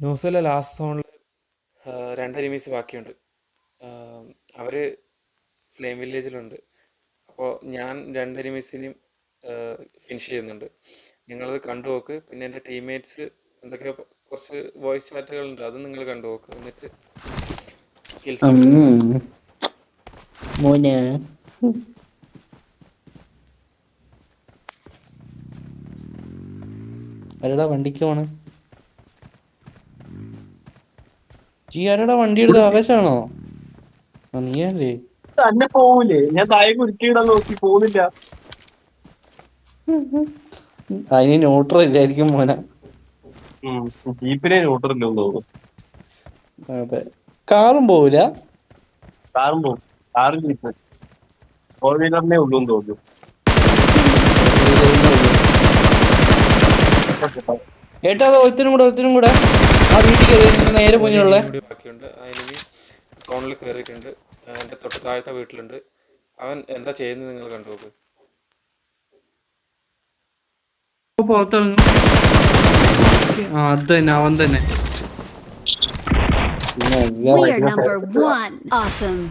ന്യൂസിലെ last സോണിൽ രണ്ട് enemies ബാക്കിയുണ്ട്. അവർ ഫ്ലെയിം വില്ലേജിലുണ്ട്. അപ്പോൾ ഞാൻ രണ്ട് എനിമീസിനെയും ഫിനിഷ് ചെയ്യുന്നുണ്ട്. നിങ്ങളത് കണ്ടു നോക്ക്. പിന്നെ എൻ്റെ ടീംമേറ്റ്സ് എന്തൊക്കെ കുറച്ച് വോയിസ് ചാറ്റുകളുണ്ട്, അത് നിങ്ങൾ കണ്ടു നോക്ക്. എന്നിട്ട് കിൽസ് എടുക്കുക. മോനെ ആരടാ വണ്ടിക്ക് പോണേ? ആരടാ വണ്ടി എടുത്ത? ആകാശാണോ? നീയല്ലേ? തന്നെ പോവൂലേ? ഞാൻ താഴെ കുരുക്കിയിടാൻ നോക്കി, പോകുന്നില്ല. അതിന് ന്യൂട്രൽ ഇല്ലായിരിക്കും മോനെ. ജീപ്പിനെ ന്യൂട്രല്ലോ തോന്നുന്നു. അതെ, കാറും പോവില്ല. കാറും പോകും. കാറും ജീപ്പ് ഫോർ വീലറിനെ ഉള്ളൂ എന്ന് തോന്നുന്നു. ഏട്ടാ ഒത്തിനും കൂടെ ആ വീട്ടിൽ നേരെ മുന്നിലുള്ള കൂടി ബാക്കിയുണ്ട്. ആ എനിമി സോണിൽ കയറിയിട്ടുണ്ട്. എൻ്റെ തൊട്ട് താഴത്തെ വീട്ടിലുണ്ട്. അവൻ എന്താ ചെയ്യുന്നത് നിങ്ങൾ കണ്ടു നോക്ക്. പുറത്തിറങ്ങും. അത് തന്നെ, അവൻ തന്നെ. We are number one. Awesome.